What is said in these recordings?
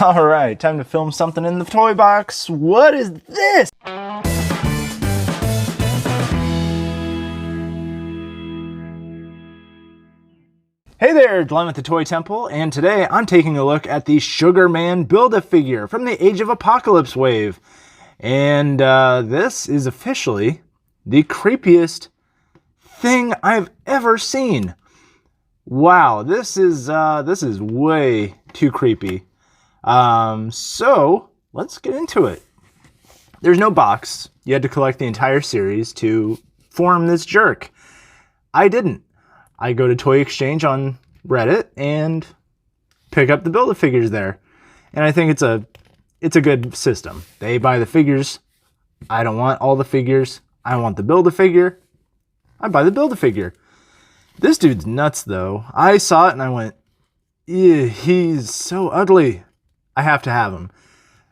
Alright, time to film something in the toy box. What is this? Hey there, Glenn with the Toy Temple, and today I'm taking a look at the Sugar Man Build-A-Figure from the Age of Apocalypse wave. And this is officially the creepiest thing I've ever seen. Wow, this is way too creepy. So let's get into it. There's no box. You had to collect the entire series to form this jerk. I didn't. I go to Toy Exchange on Reddit and pick up the Build-A-Figures there. And I think it's a good system. They buy the figures. I don't want all the figures. I want the Build-A-Figure. I buy the Build-A-Figure. This dude's nuts though. I saw it and I went, ew, he's so ugly. I have to have him.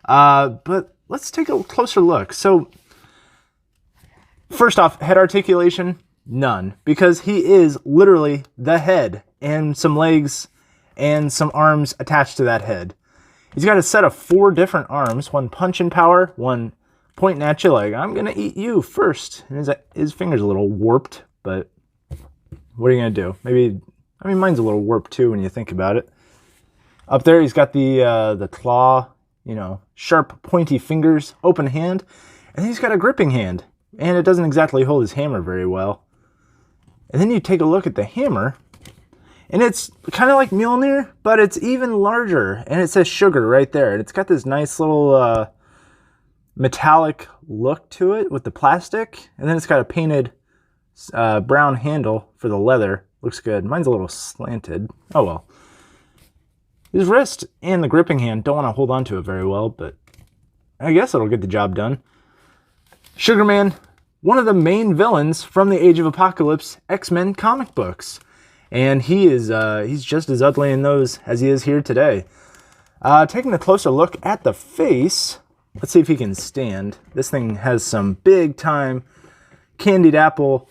But let's take a closer look. So, first off, head articulation, none. Because he is literally the head and some legs and some arms attached to that head. He's got a set of 4 different arms. One punching power, one pointing at you like, I'm going to eat you first. And his finger's a little warped, but what are you going to do? Maybe, I mean, mine's a little warped too when you think about it. Up there, he's got the claw, sharp, pointy fingers, open hand, and then he's got a gripping hand, and it doesn't exactly hold his hammer very well. And then you take a look at the hammer, and it's kind of like Mjolnir, but it's even larger, and it says sugar right there, and it's got this nice little metallic look to it with the plastic, and then it's got a painted brown handle for the leather. Looks good. Mine's a little slanted. Oh well. His wrist and the gripping hand don't want to hold on to it very well, but I guess it'll get the job done. Sugar Man, one of the main villains from the Age of Apocalypse X-Men comic books. And he's just as ugly in those as he is here today. Taking a closer look at the face, let's see if he can stand. This thing has some big time candied apple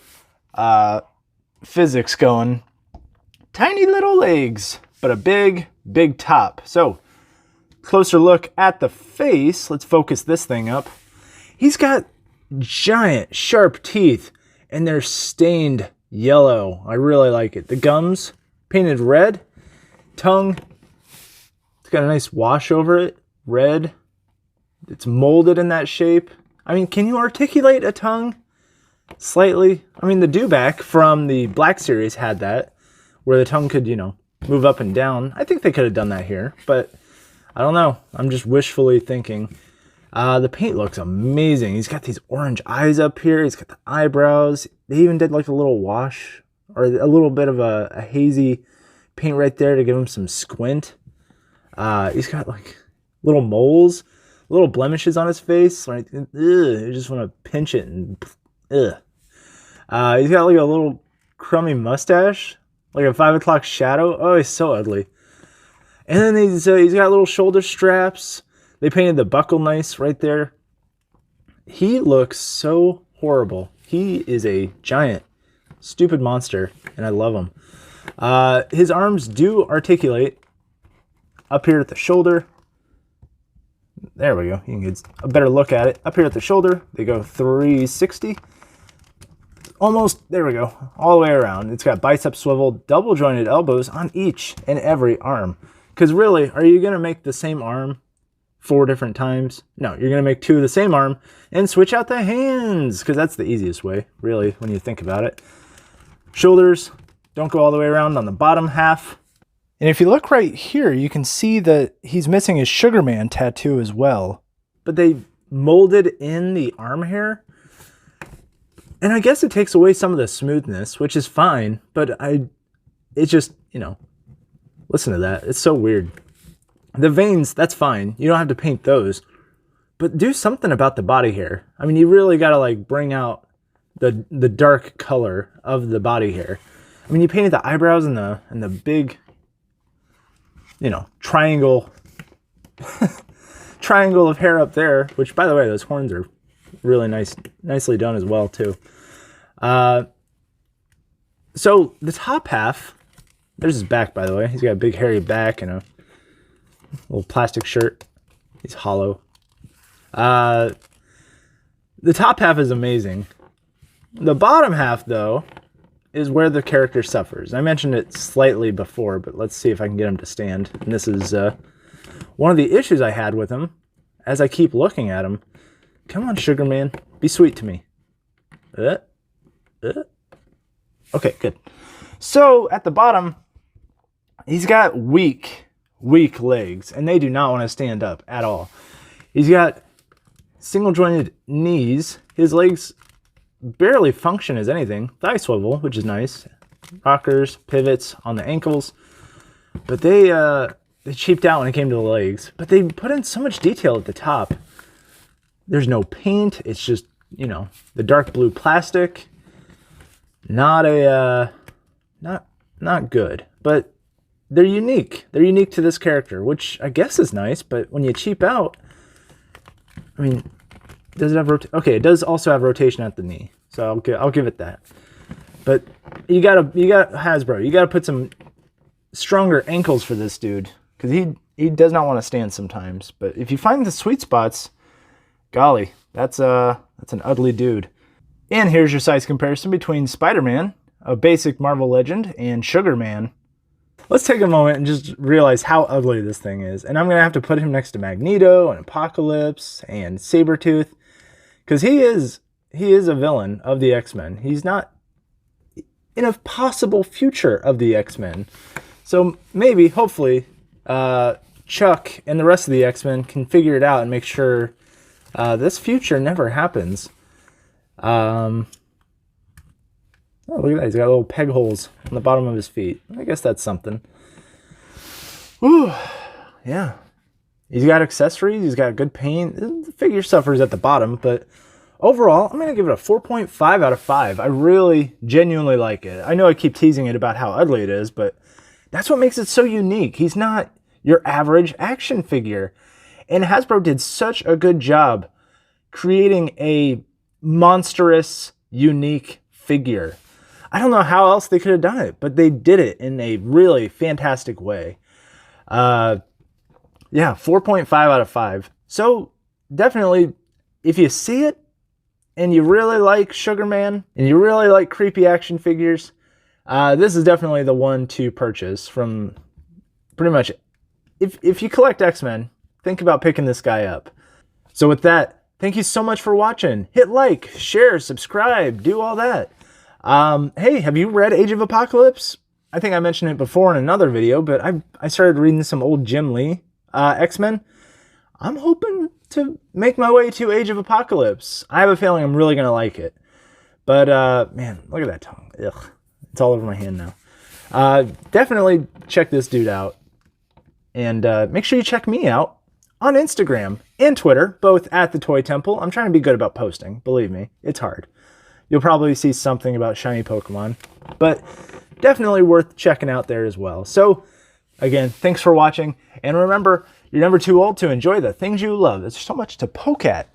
physics going. Tiny little legs, but a big top. So, closer look at the face. Let's focus this thing up. He's got giant, sharp teeth, and they're stained yellow. I really like it. The gums, painted red. Tongue, it's got a nice wash over it. Red. It's molded in that shape. I mean, can you articulate a tongue? Slightly. I mean, the Dewback from the Black series had that, where the tongue could, move up and down. I think they could have done that here, but I don't know. I'm just wishfully thinking. The paint looks amazing. He's got these orange eyes up here. He's got the eyebrows. They even did like a little wash or a little bit of a hazy paint right there to give him some squint. He's got like little moles, little blemishes on his face. Like, you just want to pinch it and ugh. He's got like a little crummy mustache. Like a 5 o'clock shadow. Oh, he's so ugly. And then he's got little shoulder straps. They painted the buckle nice right there. He looks so horrible. He is a giant, stupid monster, and I love him. His arms do articulate up here at the shoulder. There we go. You can get a better look at it. Up here at the shoulder, they go 360. Almost, there we go, all the way around. It's got bicep swivel, double jointed elbows on each and every arm. Because really, are you going to make the same arm 4 different times? No, you're going to make 2 of the same arm and switch out the hands. Because that's the easiest way, really, when you think about it. Shoulders don't go all the way around on the bottom half. And if you look right here, you can see that he's missing his Sugar Man tattoo as well. But they molded in the arm hair. And I guess it takes away some of the smoothness, which is fine, but it's just, listen to that. It's so weird. The veins, that's fine. You don't have to paint those, but do something about the body hair. I mean, you really got to like bring out the dark color of the body hair. I mean, you painted the eyebrows and the big, triangle of hair up there, which by the way, those horns are really nicely done as well too. So the top half, there's his back, by the way. He's got a big hairy back and Little plastic shirt. He's hollow. The top half is amazing. The bottom half, though, is where the character suffers. I mentioned it slightly before, but let's see if I can get him to stand. And this is one of the issues I had with him as I keep looking at him. Come on, Sugar Man. Be sweet to me. Okay, good. So, at the bottom, he's got weak legs, and they do not want to stand up at all. He's got single-jointed knees. His legs barely function as anything. Thigh swivel, which is nice. Rockers, pivots on the ankles. But they cheaped out when it came to the legs. But they put in so much detail at the top. There's no paint. It's just, you know, the dark blue plastic. Not good. But they're unique. They're unique to this character, which I guess is nice. But when you cheap out, I mean, does it have okay, it does also have rotation at the knee, so I'll give it that. But you got Hasbro, you gotta put some stronger ankles for this dude, because he does not want to stand sometimes. But if you find the sweet spots, golly, that's an ugly dude. And here's your size comparison between Spider-Man, a basic Marvel legend, and Sugar Man. Let's take a moment and just realize how ugly this thing is. And I'm going to have to put him next to Magneto and Apocalypse and Sabretooth, because he is a villain of the X-Men. He's not in a possible future of the X-Men. So maybe, hopefully, Chuck and the rest of the X-Men can figure it out and make sure this future never happens. Oh, look at that. He's got little peg holes on the bottom of his feet. I guess that's something. Ooh, yeah. He's got accessories. He's got good paint. The figure suffers at the bottom, but overall, I'm going to give it a 4.5 out of 5. I really, genuinely like it. I know I keep teasing it about how ugly it is, but that's what makes it so unique. He's not your average action figure. And Hasbro did such a good job creating a monstrous, unique figure. I don't know how else they could have done it, but they did it in a really fantastic way. Yeah, 4.5 out of 5. So definitely, if you see it and you really like Sugar Man and you really like creepy action figures, this is definitely the one to purchase from pretty much. If you collect X-Men, think about picking this guy up. So with that, thank you so much for watching. Hit like, share, subscribe, do all that. Hey, have you read Age of Apocalypse? I think I mentioned it before in another video, but I started reading some old Jim Lee X-Men. I'm hoping to make my way to Age of Apocalypse. I have a feeling I'm really going to like it. But, man, look at that tongue. Ugh, it's all over my hand now. Definitely check this dude out. And make sure you check me out on Instagram and Twitter, both at the Toy Temple. I'm trying to be good about posting. Believe me, it's hard. You'll probably see something about shiny Pokemon, but definitely worth checking out there as well. So, again, thanks for watching. And remember, you're never too old to enjoy the things you love. There's so much to poke at